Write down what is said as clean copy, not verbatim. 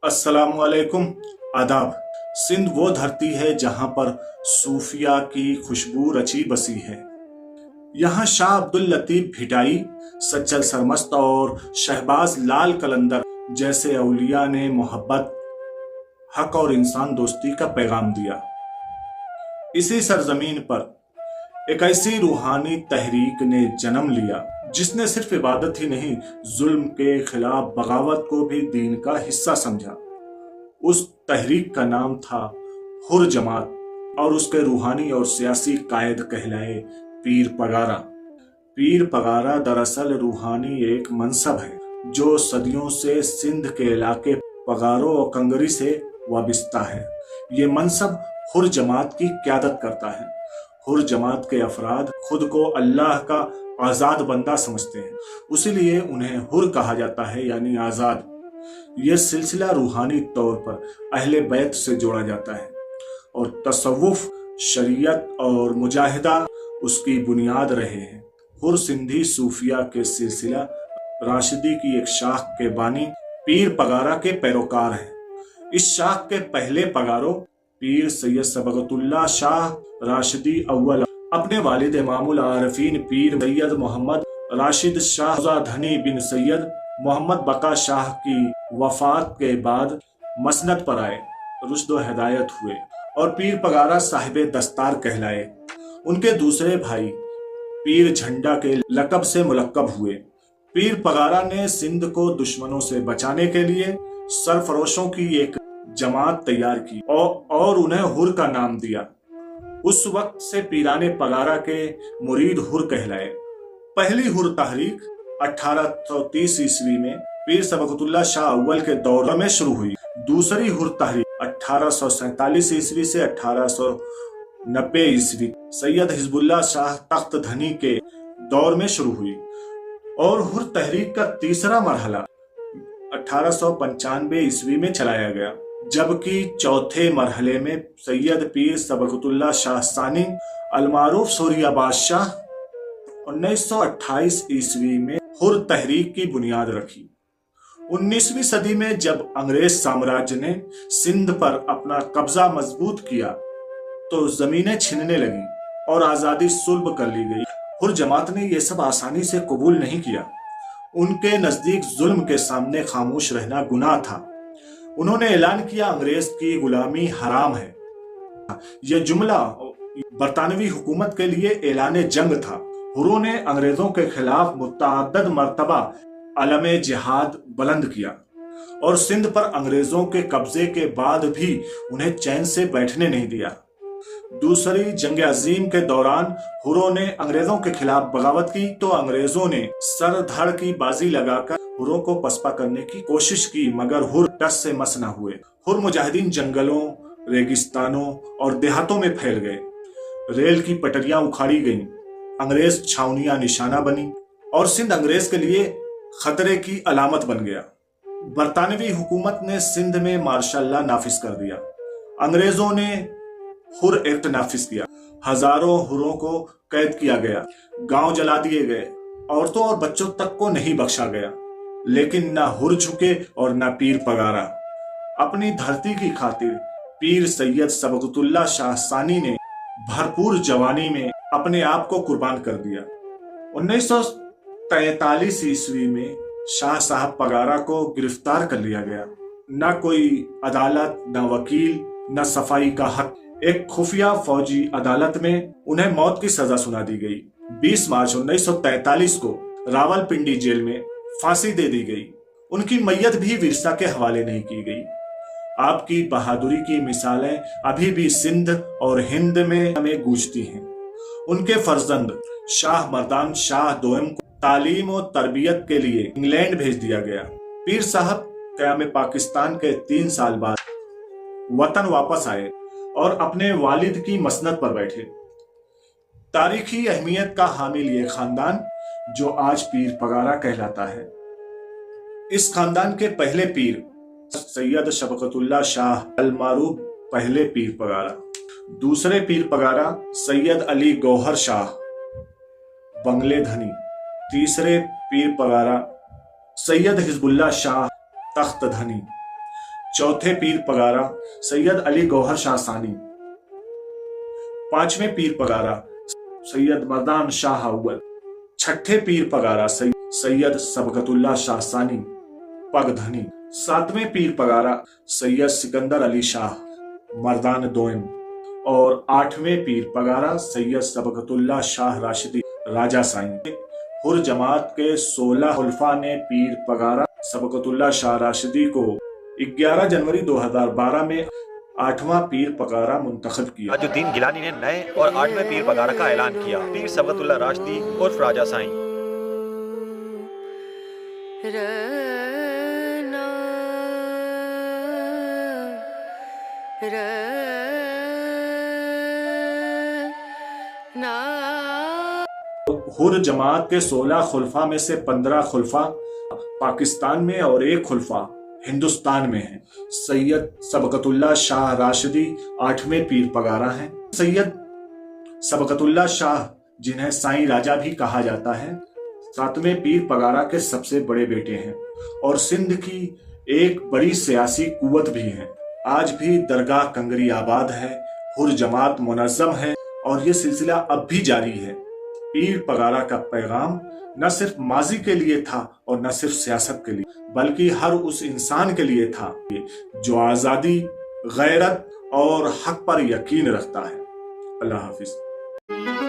अस्सलाम वालेकुम। आदाब। सिंध वो धरती है जहां पर सूफिया की खुशबू रची बसी है। यहाँ शाह अब्दुल लतीफ भिटाई, सज्जल सरमस्त और शहबाज लाल कलंदर जैसे औलिया ने मोहब्बत, हक और इंसान दोस्ती का पैगाम दिया। इसी सरजमीन पर एक ऐसी रूहानी तहरीक ने जन्म लिया जिसने सिर्फ इबादत ही नहीं, जुल्म के खिलाफ बगावत को भी दीन का हिस्सा समझा। उस तहरीक का नाम था हुर जमात और उसके रूहानी और सियासी कायद कहलाए पीर पगारा। पीर पगारा दरअसल रूहानी एक मनसब है जो सदियों से सिंध के इलाके पगारों और कंगरी से वाबिस्ता है। ये मनसब हुर जमात की क़यादत करता है। हुर जमात के अफराद खुद को अल्लाह का आज़ाद बंदा समझते हैं, उसीलिए उन्हें हुर कहा जाता है, यानी आज़ाद। यह सिलसिला रूहानी तौर पर अहले बैत से जोड़ा जाता है और तसव्वुफ, शरीयत और मुजाहिदा उसकी बुनियाद रहे हैं। हुर सिंधी सूफिया के सिलसिला राशिदी की एक शाख के बानी पीर पगारा के पैरोकार हैं। इस शाख के पहले पगारों पीर सैयद सबगतुल्लाह शाह राशिदी अव्वल अपने वालिद इमामुल आरिफीन पीर सैयद मोहम्मद राशिद शाह धनी बिन सैयद मोहम्मद बका शाह की वफात के बाद मसनद पर आए, रुश्द व हिदायत हुए और पीर पगारा साहिब दस्तार कहलाए। उनके दूसरे भाई पीर झंडा के लकब से मुलक्कब हुए। पीर पगारा ने सिंध को दुश्मनों से बचाने के लिए सरफरोशों की एक जमात तैयार की और उन्हें हुर का नाम दिया। उस वक्त से पीराने पगारा के मुरीद हुर कहलाए। पहली हुर तहरीक 1830 ईस्वी में पीर सबगतुल्लाह शाह अव्वल के दौर में शुरू हुई। दूसरी हुर तहरीक 1847 ईस्वी से 1890 ईस्वी सैयद हिजबुल्लाह शाह तख्त धनी के दौर में शुरू हुई और हुर तहरीक का तीसरा मरहला 1895 ईस्वी में चलाया गया, जबकि चौथे मरहले में सैयद पीर सबगतुल्लाह शाह सानी अलमारूफ सूरिया बादशाह 1928 ईस्वी में हुर तहरीक की बुनियाद रखी। 19वीं सदी में जब अंग्रेज साम्राज्य ने सिंध पर अपना कब्जा मजबूत किया तो जमीनें छिनने लगी और आजादी सुल्ब कर ली गई। हुर जमात ने यह सब आसानी से कबूल नहीं किया। उनके नजदीक जुल्म के सामने खामोश रहना गुनाह था। उन्होंने ऐलान किया अंग्रेज की गुलामी हराम है। यह जुमला बरतानवी हुकूमत के लिए ऐलान जंग था। हुरों ने अंग्रेजों के खिलाफ मुतअद्दिद मर्तबा अलमे जिहाद बुलंद किया और सिंध पर अंग्रेजों के कब्जे के बाद भी उन्हें चैन से बैठने नहीं दिया। दूसरी जंग अजीम के दौरान हुरों ने अंग्रेजों के खिलाफ बगावत की तो अंग्रेजों ने सर धड़ की बाजी लगाकर हुरों को पसपा करने की कोशिश की, मगर हुर टस से मस न हुए। हुर मुजाहिदीन जंगलों, रेगिस्तानों और देहातों में फैल गए। रेल की पटरियां उखाड़ी गईं, अंग्रेज छावनियां निशाना बनी और सिंध अंग्रेज के लिए खतरे की अलामत बन गया। बरतानवी हुकूमत ने सिंध में मार्शल लॉ नाफिज कर दिया। अंग्रेजों ने हुर एक्ट नाफिज किया। हजारों हुरों को कैद किया गया, गांव जला दिए गए, औरतों और बच्चों तक को नहीं बख्शा गया। लेकिन न हुर झुके और न पीर पगारा। अपनी धरती की खातिर पीर सैयद सबगतुल्लाह शाह सानी ने भरपूर जवानी में अपने आप को कुर्बान कर दिया। 1943 ईस्वी में शाह साहब पगारा को गिरफ्तार कर लिया गया। न कोई अदालत, न वकील, न सफाई का हक। एक खुफिया फौजी अदालत में उन्हें मौत की सजा सुना दी गई। 20 मार्च 1943 को रावलपिंडी जेल में फांसी दे दी गई। उनकी मैयत भी विरसा के हवाले नहीं की गई। आपकी बहादुरी की मिसालें अभी भी सिंध और हिंद में हमें गूंजती हैं। उनके फर्जंद शाह मर्दान शाह दोयम को तालीम और तरबियत के लिए इंग्लैंड भेज दिया गया। पीर साहब क़याम पाकिस्तान के 3 साल बाद वतन वापस आए और अपने वालिद की मसनद पर बैठे। तारीखी अहमियत का हामिल ये खानदान जो आज पीर पगारा कहलाता है। इस खानदान के पहले पीर सैयद शबकतुल्लाह शाह अलमारूफ पहले पीर पगारा, दूसरे पीर पगारा सैयद अली गौहर शाह बंगले धनी, तीसरे पीर पगारा सैयद हिजबुल्लाह शाह तख्त धनी, चौथे पीर पगारा सैयद अली गौहर शाह सानी, पांचवें पीर पगारा सैयद मर्दान शाह अव्वल, छठे पीर पगारा सैयद सबकतुल्लाह शाह सानी पगधनी, सातवें पीर पगारा सैयद सिकंदर अली शाह मर्दान दोयम और आठवें पीर पगारा सैयद सबकतुल्लाह शाह राशिदी राजा साईं। हुर जमात के 16 खुलफा ने पीर पगारा सबकतुल्लाह शाह राशिदी को 11 जनवरी 2012 में 8वां पीर पगारा मुंतखब किया। ताजुद्दीन गिलानी ने नए और 8वें पीर पगारा का ऐलान किया। पीर सबकतुल्लाह राशिदी उर्फ राजा साईं। हुर जमात के 16 खुलफा में से 15 खुलफा पाकिस्तान में और 1 खुलफा हिंदुस्तान में है। सैयद सबकतुल्लाह शाह राशिदी 8वें पीर पगारा हैं। सैयद सबकतुल्लाह शाह जिन्हें साईं राजा भी कहा जाता है 7वें पीर पगारा के सबसे बड़े बेटे हैं और सिंध की एक बड़ी सियासी कुव्वत भी है। आज भी दरगाह कंगरी आबाद है, हुर जमात मुनज़्ज़म है और ये सिलसिला अब भी जारी है। पीर पगारा का पैगाम न सिर्फ माजी के लिए था और न सिर्फ सियासत के लिए, बल्कि हर उस इंसान के लिए था जो आज़ादी, गैरत और हक पर यकीन रखता है। अल्लाह हाफिज।